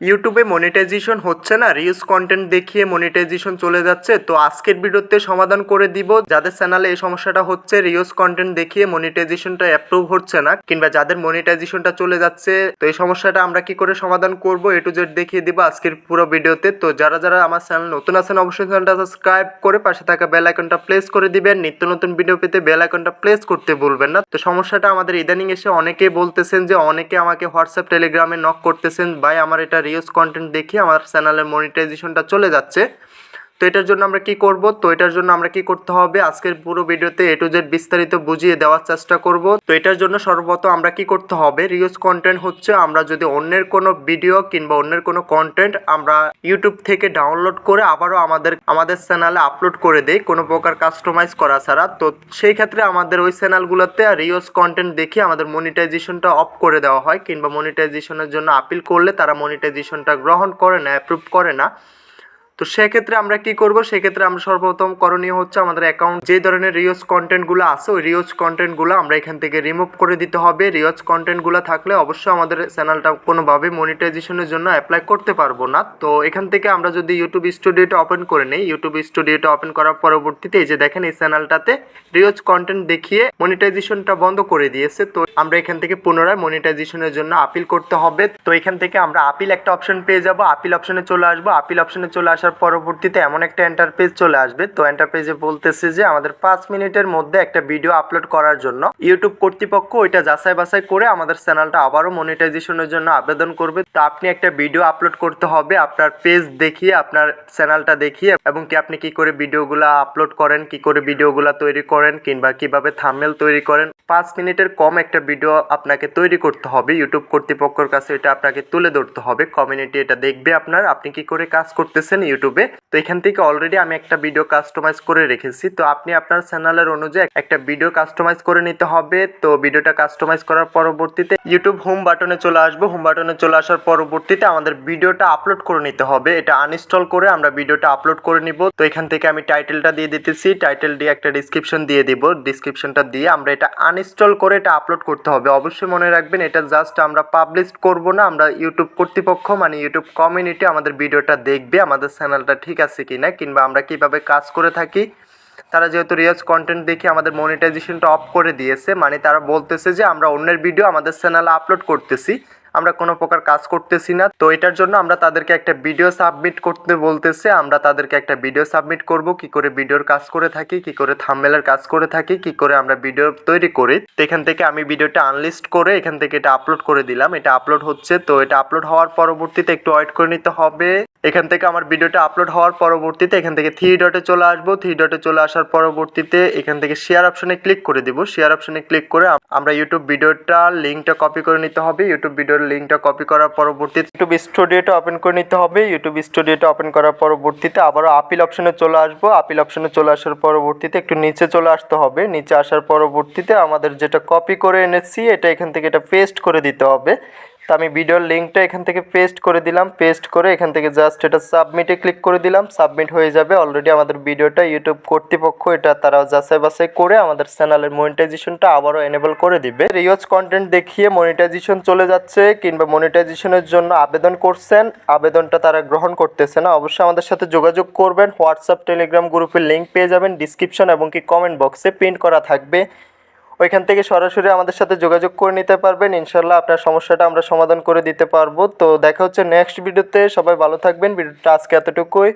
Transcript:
ইউটিউবে মনিটাইজেশন হচ্ছে না, রিলস কন্টেন্ট দেখিয়ে মনিটাইজেশন চলে যাচ্ছে। তো আজকের ভিডিওতে সমাধান করে দিব যাদের চ্যানেলে এই সমস্যাটা হচ্ছে, রিলস কন্টেন্ট দেখিয়ে মনিটাইজেশনটা অ্যাপ্রুভ হচ্ছে না কিংবা যাদের মনিটাইজেশনটা চলে যাচ্ছে। তো এই সমস্যাটা আমরা কি করে সমাধান করব এ টু জেড দেখিয়ে দিব আজকের পুরো ভিডিওতে। তো যারা যারা আমার চ্যানেল নতুন আছেন অবশ্যই চ্যানেলটা সাবস্ক্রাইব করে পাশে থাকা বেল আইকনটা প্রেস করে দিবেন। নিত্য নতুন ভিডিও পেতে বেল আইকনটা প্রেস করতে ভুলবেন না। তো সমস্যাটা আমাদের ইদানিং এসে অনেকেই বলতেছেন যে অনেকে আমাকে হোয়াটসঅ্যাপ টেলিগ্রামে নক করতেছেন, ভাই আমার এটা রিলস কন্টেন্ট দেখি আমার চ্যানেলের মনিটাইজেশনটা চলে যাচ্ছে। তো এটার জন্য আমরা কি করব, তো এটার জন্য আমরা কি করতে হবে আজকের পুরো ভিডিওতে এ টু জেড বিস্তারিত বুঝিয়ে দেওয়ার চেষ্টা করব। তো এটার জন্য সর্বপ্রথম আমরা কি করতে হবে, রিলস কন্টেন্ট হচ্ছে আমরা যদি অন্যের কোনো ভিডিও কিংবা অন্যের কোনো কন্টেন্ট আমরা ইউটিউব থেকে ডাউনলোড করে আবারও আমাদের চ্যানেলে আপলোড করে দেই কোনো প্রকার কাস্টমাইজ করা ছাড়া। তো সেই ক্ষেত্রে আমাদের ওই চ্যানেলগুলোতে রিলস কন্টেন্ট দেখে আমাদের মনিটাইজেশনটা অফ করে দেওয়া হয় কিংবা মনিটাইজেশনের জন্য আপিল করলে তারা মনিটাইজেশনটা গ্রহণ করে না, অ্যাপ্রুভ করে না। তো সেক্ষেত্রে আমরা কি করব, সেক্ষেত্রে আমরা সর্বপ্রথম করণীয় হচ্ছে আমাদের অ্যাকাউন্ট যে ধরনের রিলস কন্টেন্টগুলো আছে ওই রিলস কন্টেন্টগুলো আমরা এখান থেকে রিমুভ করে দিতে হবে। রিলস কন্টেন্টগুলো থাকলে অবশ্যই আমাদের চ্যানেলটা কোনোভাবে মনিটাইজেশনের জন্য অ্যাপ্লাই করতে পারবো না। তো এখান থেকে আমরা যদি ইউটিউব স্টুডিওটা ওপেন করে নিই, ইউটিউব স্টুডিওটা ওপেন করার পরবর্তীতে এই যে দেখেন এই চ্যানেলটাতে রিলস কন্টেন্ট দেখিয়ে মনিটাইজেশনটা বন্ধ করে দিয়েছে। তো আমরা এখান থেকে পুনরায় মনিটাইজেশনের জন্য আপিল করতে হবে। তো এখান থেকে আমরা আপিল একটা অপশন পেয়ে যাব, আপিল অপশনে চলে আসবো। আপিল অপশনে চলে আসার পরবর্তীতে এমন একটা এন্টারপেজ চলে আসবে। তো এন্টারপেজে বলতেছে যে আমাদের 5 মিনিটের মধ্যে একটা ভিডিও আপলোড করার জন্য ইউটিউব কর্তৃপক্ষ ওইটা যাচাই বাছাই করে আমাদের চ্যানেলটা আবারও মনিটাইজেশনের জন্য আবেদন করবে। তো আপনি একটা ভিডিও আপলোড করতে হবে আপনার পেজ দেখিয়ে, আপনার চ্যানেলটা দেখিয়ে, এবং কি আপনি কি করে ভিডিওগুলো আপলোড করেন, কি করে ভিডিওগুলো তৈরি করেন কিংবা কিভাবে থাম্বনেল তৈরি করেন। 5 মিনিটের কম একটা ভিডিও আপনাকে তৈরি করতে হবে, ইউটিউব কর্তৃপক্ষের কাছে এটা আপনাকে তুলে ধরতে হবে। কমিউনিটি এটা দেখবে আপনি কি করে কাজ করতেছেন ইউটিউবে। তো এখান থেকে অলরেডি আমি একটা ভিডিও কাস্টমাইজ করে রেখেছি। তো আপনি আপনার চ্যানেলের অনুযায়ী একটা ভিডিও কাস্টমাইজ করে নিতে হবে। তো ভিডিওটা কাস্টমাইজ করার পরবর্তীতে ইউটিউব হোম বাটনে চলে আসবো। হোম বাটনে চলে আসার পরবর্তীতে আমাদের ভিডিওটা আপলোড করে নিতে হবে। এটা আনইনস্টল করে আমরা ভিডিওটা আপলোড করে নিব। তো এখান থেকে আমি টাইটেলটা দিয়ে দিতেছি, টাইটেল দিয়ে একটা ডিসক্রিপশন দিয়ে দিব। ডিসক্রিপশনটা দিয়ে আমরা এটা আনইনস্টল করে এটা আপলোড করতে হবে। অবশ্যই মনে রাখবেন এটা জাস্ট আমরা পাবলিশ করব না, আমরা ইউটিউব কর্তৃপক্ষ মানে ইউটিউব কমিউনিটি আমাদের ভিডিওটা দেখবে আমাদের চ্যানেলটা ঠিক আছে কিনা কিংবা আমরা কিভাবে কাজ করে থাকি। তারা যেহেতু রিলস কন্টেন্ট দেখে আমাদের মনিটাইজেশনটা অফ করে দিয়েছে, মানে তারা বলতেছে যে আমরা অন্যের ভিডিও আমাদের চ্যানেলে আপলোড করতেছি, আমরা কোনো প্রকার কাজ করতেছি না। তো এটার জন্য আমরা তাদেরকে একটা ভিডিও সাবমিট করতে বলতেছে। আমরা তাদেরকে একটা ভিডিও সাবমিট করব, কি করে ভিডিওর কাজ করে থাকি, কি করে থাম্বনেলের কাজ করে থাকি, কি করে আমরা ভিডিও তৈরি করি। তো এখান থেকে আমি ভিডিওটা আনলিস্ট করে এখান থেকে এটা আপলোড করে দিলাম। এটা আপলোড হচ্ছে। তো এটা আপলোড হওয়ার পরবর্তীতে একটু ওয়েট করে নিতে হবে। এখান থেকে আমার ভিডিওটা আপলোড হওয়ার পরবর্তীতে এখান থেকে 3 ডটে চলে আসবো। 3 ডটে চলে আসার পরবর্তীতে এখান থেকে শেয়ার অপশনে ক্লিক করে দিব। শেয়ার অপশনে ক্লিক করে আমরা ইউটিউব ভিডিওটা লিঙ্কটা কপি করে নিতে হবে। ইউটিউব ভিডিওর লিঙ্কটা কপি করার পরবর্তীতে ইউটিউব স্টুডিওটা ওপেন করে নিতে হবে। ইউটিউব স্টুডিওটা ওপেন করার পরবর্তীতে আবারও আপিল অপশনে চলে আসবো। আপিল অপশনে চলে আসার পরবর্তীতে একটু নিচে চলে আসতে হবে। নিচে আসার পরবর্তীতে আমাদের যেটা কপি করে এনেছি এটা এখান থেকে এটা পেস্ট করে দিতে হবে। তো আমি ভিডিওর লিঙ্কটা এখান থেকে পেস্ট করে দিলাম। পেস্ট করে এখান থেকে জাস্ট এটা সাবমিটে ক্লিক করে দিলাম। সাবমিট হয়ে যাবে। অলরেডি আমাদের ভিডিওটা ইউটিউব কর্তৃপক্ষ এটা তারা যাচাই বাছাই করে আমাদের চ্যানেলের মনিটাইজেশনটা আবারও এনেবল করে দিবে। রিলস কন্টেন্ট দেখিয়ে মনিটাইজেশন চলে যাচ্ছে কিংবা মনিটাইজেশনের জন্য আবেদন করছেন, আবেদনটা তারা গ্রহণ করতেছে না, অবশ্যই আমাদের সাথে যোগাযোগ করবেন। হোয়াটসঅ্যাপ টেলিগ্রাম গ্রুপের লিঙ্ক পেয়ে যাবেন ডিসক্রিপশন এবং কি কমেন্ট বক্সে পিন করা থাকবে। ওইখান থেকে সরাসরি আমাদের সাথে যোগাযোগ করে নিতে পারবেন। ইনশাল্লাহ আপনার সমস্যাটা আমরা সমাধান করে দিতে পারবো। তো দেখা হচ্ছে নেক্সট ভিডিওতে। সবাই ভালো থাকবেন। ভিডিওটা আজকে এতটুকুই।